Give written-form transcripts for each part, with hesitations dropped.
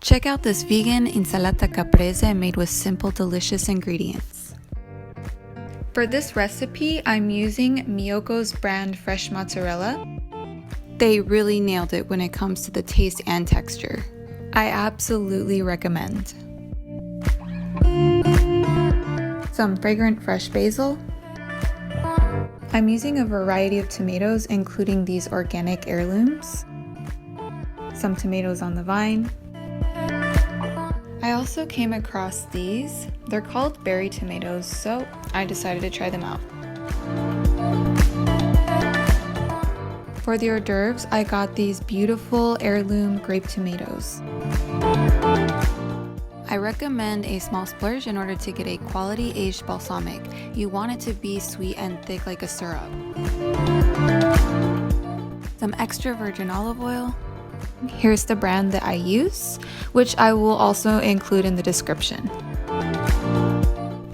Check out this vegan Insalata Caprese made with simple, delicious ingredients. For this recipe, I'm using Miyoko's brand fresh mozzarella. They really nailed it when it comes to the taste and texture. I absolutely recommend. Some fragrant fresh basil. I'm using a variety of tomatoes, including these organic heirlooms. Some tomatoes on the vine. I also came across these. They're called berry tomatoes, so I decided to try them out. For the hors d'oeuvres, I got these beautiful heirloom grape tomatoes. I recommend a small splurge in order to get a quality aged balsamic. You want it to be sweet and thick like a syrup. Some extra virgin olive oil. Here's the brand that I use, which I will also include in the description.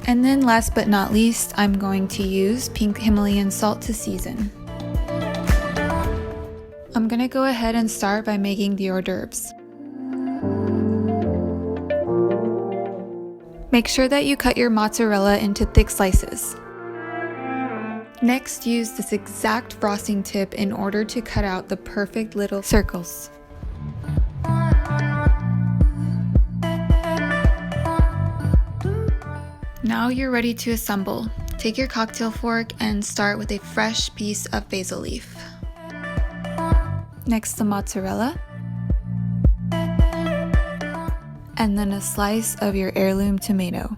And then last but not least, I'm going to use pink Himalayan salt to season. I'm gonna go ahead and start by making the hors d'oeuvres. Make sure that you cut your mozzarella into thick slices. Next, use this exact frosting tip in order to cut out the perfect little circles. Now you're ready to assemble. Take your cocktail fork and start with a fresh piece of basil leaf. Next, the mozzarella. And then a slice of your heirloom tomato.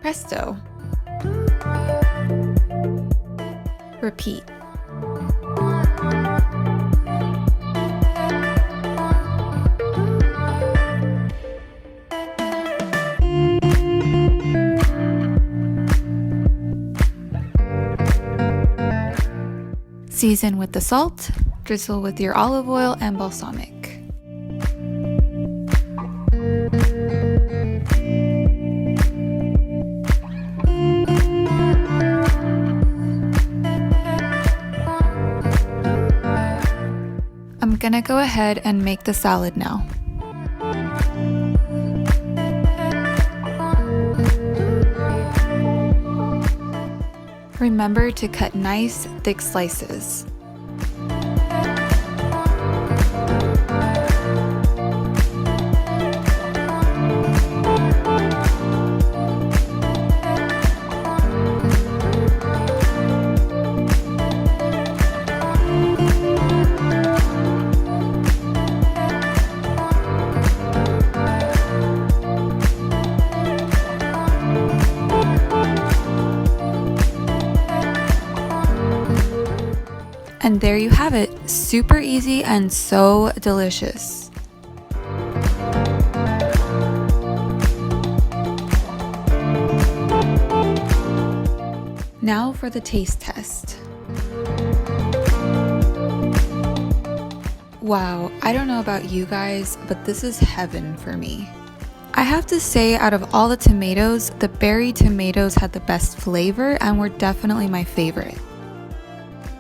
Presto! Repeat. Season with the salt, drizzle with your olive oil and balsamic. I'm gonna go ahead and make the salad now. Remember to cut nice, thick slices. And there you have it, super easy and so delicious. Now for the taste test. Wow, I don't know about you guys, but this is heaven for me. I have to say, out of all the tomatoes, the berry tomatoes had the best flavor and were definitely my favorite.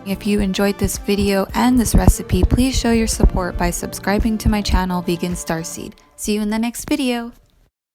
If you enjoyed this video and this recipe, please show your support by subscribing to my channel, Vegan Starseed. See you in the next video!